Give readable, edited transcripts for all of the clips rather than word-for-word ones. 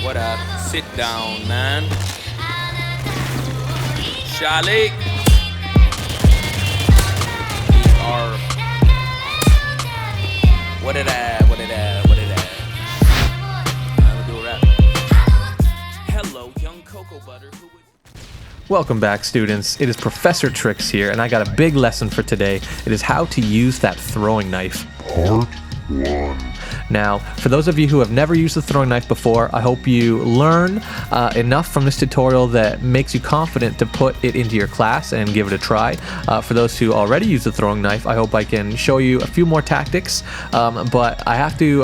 What up? Sit down, man. Charlie. These are. What it at? I'm gonna do a rap. Hello, young cocoa butter. Welcome back, students. It is Professor Tricks here, and I got a big lesson for today. It is how to use that throwing knife. Part 1. Now, for those of you who have never used the throwing knife before, I hope you learn enough from this tutorial that makes you confident to put it into your class and give it a try. For those who already use the throwing knife, I hope I can show you a few more tactics, but I have to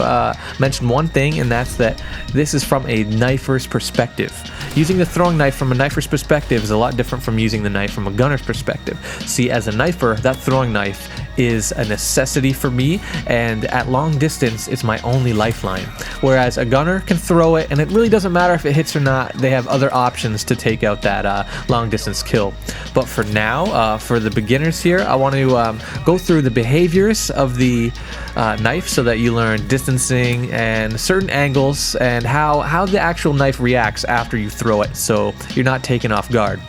mention one thing, and that's that this is from a knifer's perspective. Using the throwing knife from a knifer's perspective is a lot different from using the knife from a gunner's perspective. See, as a knifer, that throwing knife is a necessity for me, and at long distance, it's my only lifeline. Whereas a gunner can throw it, and it really doesn't matter if it hits or not. They have other options to take out that long distance kill. But for now, for the beginners here, I want to go through the behaviors of the knife so that you learn distancing and certain angles and how the actual knife reacts after you throw it, so you're not taken off guard.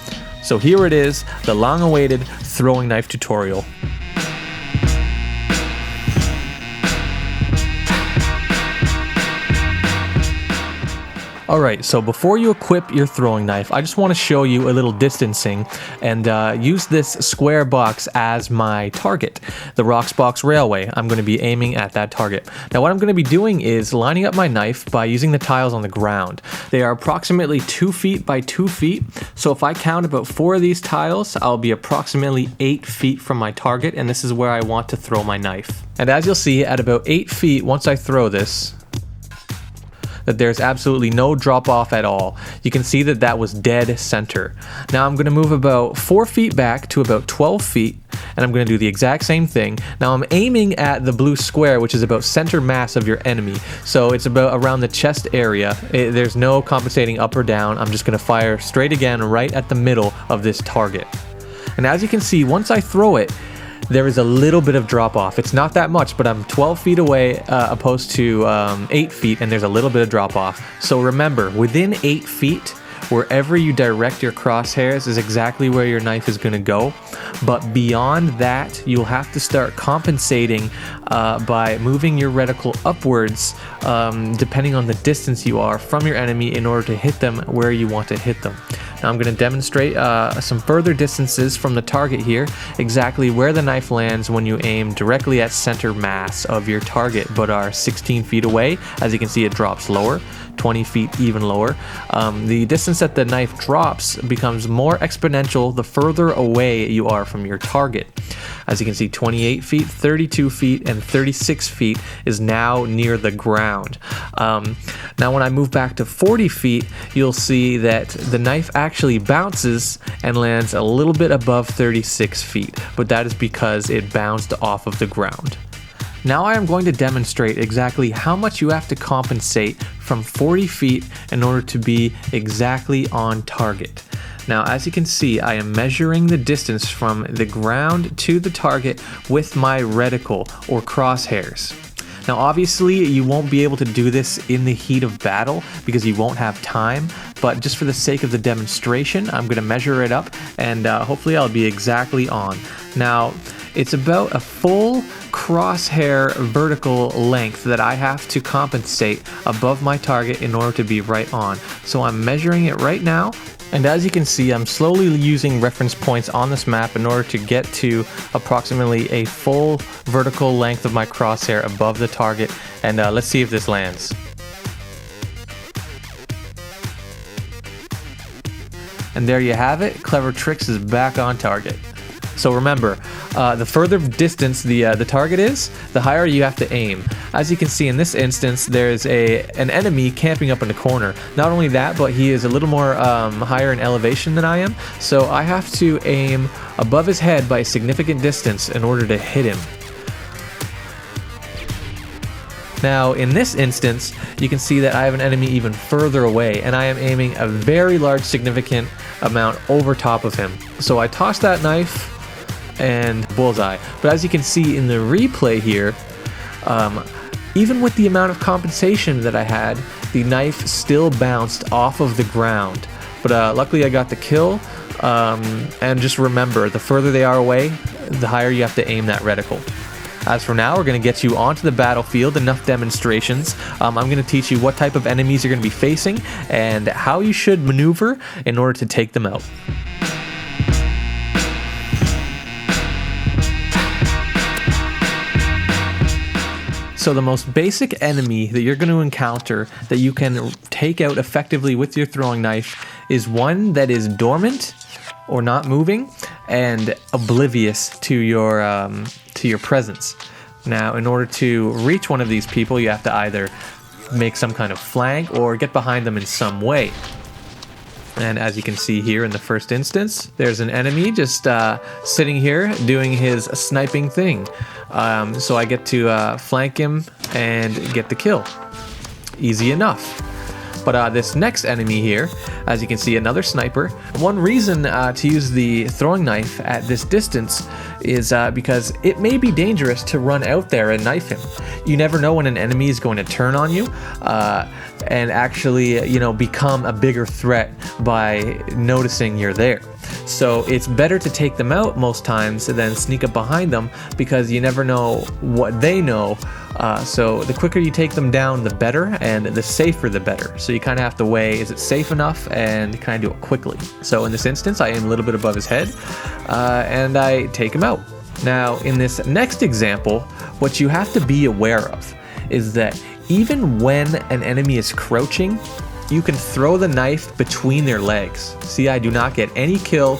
So here it is, the long-awaited throwing knife tutorial. Alright, so before you equip your throwing knife, I just want to show you a little distancing and use this square box as my target. The Roxbox Railway, I'm going to be aiming at that target. Now what I'm going to be doing is lining up my knife by using the tiles on the ground. They are approximately 2 feet by 2 feet, so if I count about 4 of these tiles, I'll be approximately 8 feet from my target, and this is where I want to throw my knife. And as you'll see, at about 8 feet, once I throw this, that there's absolutely no drop off at all. You can see that that was dead center. Now I'm going to move about 4 feet back to about 12 feet, and I'm going to do the exact same thing. Now I'm aiming at the blue square, which is about center mass of your enemy. So it's about around the chest area. There's no compensating up or down. I'm just going to fire straight again right at the middle of this target. And as you can see, once I throw it, there is a little bit of drop off. It's not that much, but I'm 12 feet away opposed to 8 feet, and there's a little bit of drop off. So remember, within 8 feet, wherever you direct your crosshairs is exactly where your knife is going to go. But beyond that, you'll have to start compensating by moving your reticle upwards, depending on the distance you are from your enemy in order to hit them where you want to hit them. Now I'm going to demonstrate some further distances from the target here, exactly where the knife lands when you aim directly at center mass of your target, but are 16 feet away. As you can see, it drops lower, 20 feet even lower. The distance that the knife drops becomes more exponential the further away you are from your target. As you can see, 28 feet, 32 feet, and 36 feet is now near the ground. Now when I move back to 40 feet, you'll see that the knife actually bounces and lands a little bit above 36 feet, but that is because it bounced off of the ground. Now I am going to demonstrate exactly how much you have to compensate from 40 feet in order to be exactly on target. Now, as you can see, I am measuring the distance from the ground to the target with my reticle or crosshairs. Now, obviously, you won't be able to do this in the heat of battle because you won't have time, but just for the sake of the demonstration, I'm going to measure it up, and hopefully I'll be exactly on. Now, it's about a full crosshair vertical length that I have to compensate above my target in order to be right on. So I'm measuring it right now. And as you can see, I'm slowly using reference points on this map in order to get to approximately a full vertical length of my crosshair above the target. And let's see if this lands. And there you have it. Clever Tricks is back on target. So remember, the further distance the target is, the higher you have to aim. As you can see in this instance, there's an enemy camping up in the corner. Not only that, but he is a little more higher in elevation than I am, so I have to aim above his head by a significant distance in order to hit him. Now, in this instance, you can see that I have an enemy even further away, and I am aiming a very large significant amount over top of him. So I toss that knife and bullseye. But as you can see in the replay here, Even with the amount of compensation that I had, the knife still bounced off of the ground. But luckily I got the kill. And just remember, the further they are away, the higher you have to aim that reticle. As for now, we're going to get you onto the battlefield, enough demonstrations. I'm going to teach you what type of enemies you're going to be facing and how you should maneuver in order to take them out. So the most basic enemy that you're going to encounter that you can take out effectively with your throwing knife is one that is dormant or not moving and oblivious to your presence. Now, in order to reach one of these people, you have to either make some kind of flank or get behind them in some way. And as you can see here in the first instance, there's an enemy just sitting here doing his sniping thing. So I get to flank him and get the kill. Easy enough. But this next enemy here, as you can see, another sniper. One reason to use the throwing knife at this distance is because it may be dangerous to run out there and knife him. You never know when an enemy is going to turn on you and actually, become a bigger threat by noticing you're there. So it's better to take them out most times than sneak up behind them because you never know what they know. So the quicker you take them down, the better, and the safer, the better. So you kind of have to weigh, is it safe enough, and kind of do it quickly. So in this instance, I aim a little bit above his head, and I take him out. Now, in this next example, what you have to be aware of is that even when an enemy is crouching, you can throw the knife between their legs. See, I do not get any kill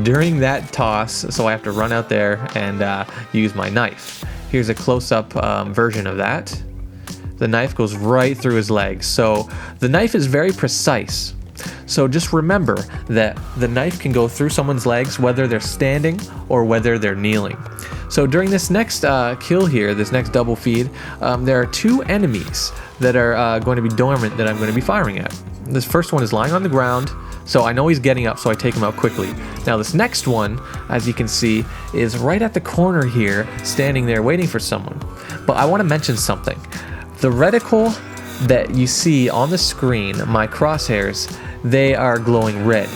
during that toss, so I have to run out there and use my knife. Here's a close-up version of that. The knife goes right through his legs. So the knife is very precise. So just remember that the knife can go through someone's legs whether they're standing or whether they're kneeling. So during this next kill here, this next double feed, there are two enemies that are going to be dormant that I'm going to be firing at. This first one is lying on the ground, so I know he's getting up, so I take him out quickly. Now this next one, as you can see, is right at the corner here, standing there waiting for someone. But I want to mention something. The reticle that you see on the screen, my crosshairs, they are glowing red.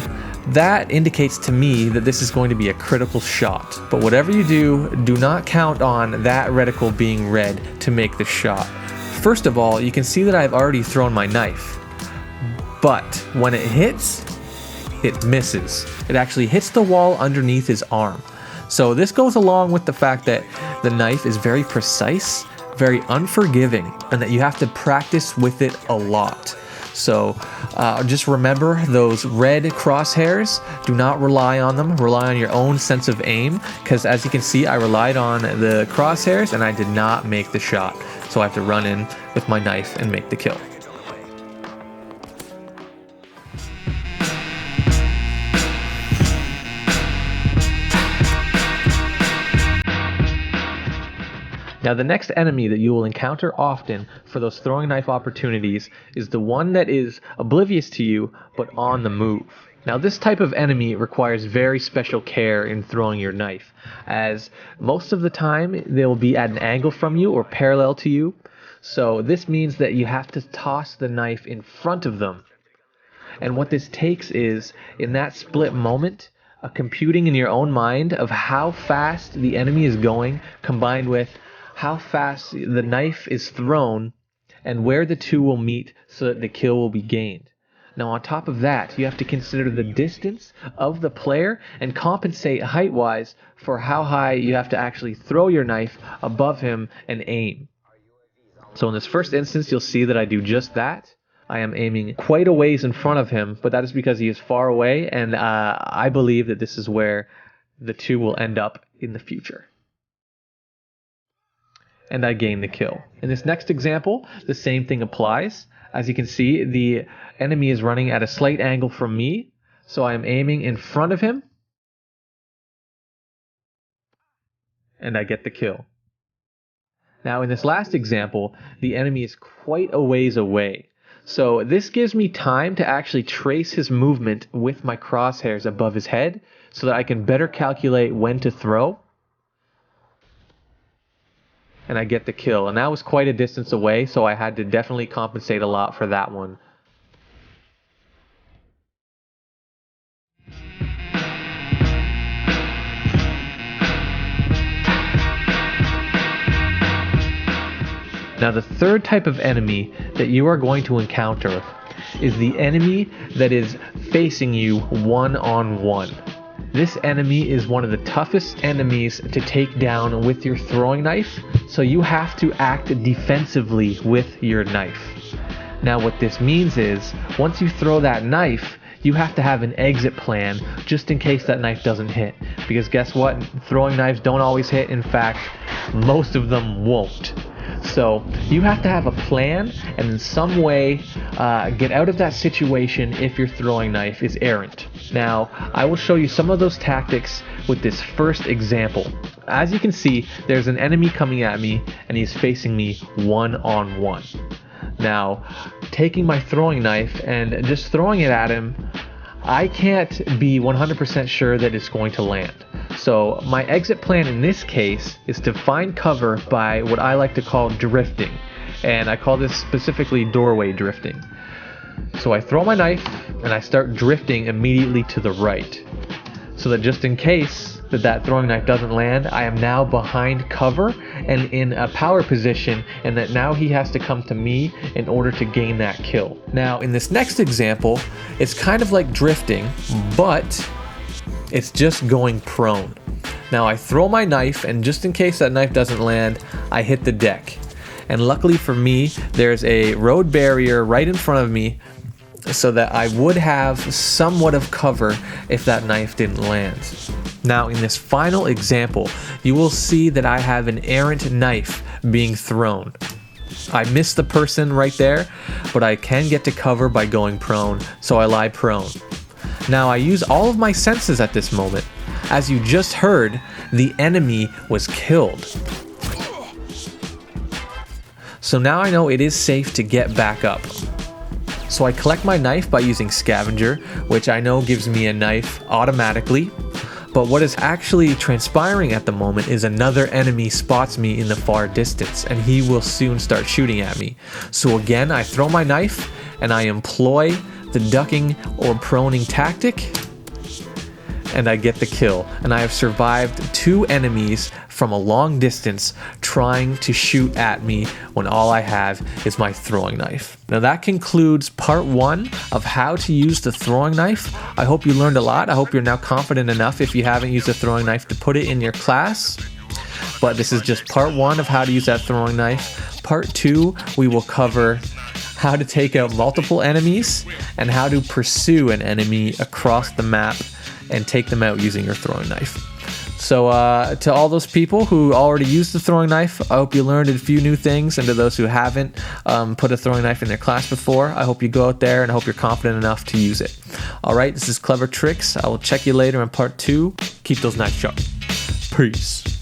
That indicates to me that this is going to be a critical shot. But whatever you do, do not count on that reticle being red to make the shot. First of all, you can see that I've already thrown my knife. But when it hits, it misses. It actually hits the wall underneath his arm. So this goes along with the fact that the knife is very precise, very unforgiving, and that you have to practice with it a lot. So just remember those red crosshairs. Do not rely on them. Rely on your own sense of aim, because as you can see, I relied on the crosshairs and I did not make the shot. So I have to run in with my knife and make the kill. Now the next enemy that you will encounter often for those throwing knife opportunities is the one that is oblivious to you but on the move. Now this type of enemy requires very special care in throwing your knife, as most of the time they will be at an angle from you or parallel to you. So this means that you have to toss the knife in front of them. And what this takes is, in that split moment, a computing in your own mind of how fast the enemy is going combined with how fast the knife is thrown and where the two will meet so that the kill will be gained. Now on top of that, you have to consider the distance of the player and compensate height-wise for how high you have to actually throw your knife above him and aim. So in this first instance, you'll see that I do just that. I am aiming quite a ways in front of him, but that is because he is far away, and I believe that this is where the two will end up in the future. And I gain the kill. In this next example, the same thing applies. As you can see, the enemy is running at a slight angle from me, so I am aiming in front of him, and I get the kill. Now in this last example, the enemy is quite a ways away, so this gives me time to actually trace his movement with my crosshairs above his head so that I can better calculate when to throw. and I get the kill. And that was quite a distance away, so I had to definitely compensate a lot for that one. Now the third type of enemy that you are going to encounter is the enemy that is facing you one-on-one. This enemy is one of the toughest enemies to take down with your throwing knife, so you have to act defensively with your knife. Now what this means is, once you throw that knife, you have to have an exit plan just in case that knife doesn't hit. Because guess what? Throwing knives don't always hit. In fact, most of them won't. So you have to have a plan and in some way get out of that situation if your throwing knife is errant. Now, I will show you some of those tactics with this first example. As you can see, there's an enemy coming at me and he's facing me one-on-one. Now, taking my throwing knife and just throwing it at him, I can't be 100% sure that it's going to land. So my exit plan in this case is to find cover by what I like to call drifting. And I call this specifically doorway drifting. So I throw my knife and I start drifting immediately to the right. So that just in case that throwing knife doesn't land, I am now behind cover and in a power position, and that now he has to come to me in order to gain that kill. Now in this next example, it's kind of like drifting, but it's just going prone. Now I throw my knife, and just in case that knife doesn't land, I hit the deck. And luckily for me, there's a road barrier right in front of me so that I would have somewhat of cover if that knife didn't land. Now in this final example, you will see that I have an errant knife being thrown. I missed the person right there, but I can get to cover by going prone, so I lie prone. Now I use all of my senses at this moment. As you just heard, the enemy was killed. So now I know it is safe to get back up. So I collect my knife by using scavenger, which I know gives me a knife automatically. But what is actually transpiring at the moment is another enemy spots me in the far distance, and he will soon start shooting at me. So again, I throw my knife and I employ the ducking or proning tactic, and I get the kill. And I have survived 2 enemies from a long distance trying to shoot at me when all I have is my throwing knife. Now that concludes part 1 of how to use the throwing knife. I hope you learned a lot. I hope you're now confident enough, if you haven't used a throwing knife, to put it in your class. But this is just part 1 of how to use that throwing knife. Part 2, we will cover how to take out multiple enemies and how to pursue an enemy across the map and take them out using your throwing knife. So to all those people who already used the throwing knife, I hope you learned a few new things. And to those who haven't put a throwing knife in their class before, I hope you go out there and I hope you're confident enough to use it. All right, this is Clever Tricks. I will check you later in part 2. Keep those knives sharp. Peace.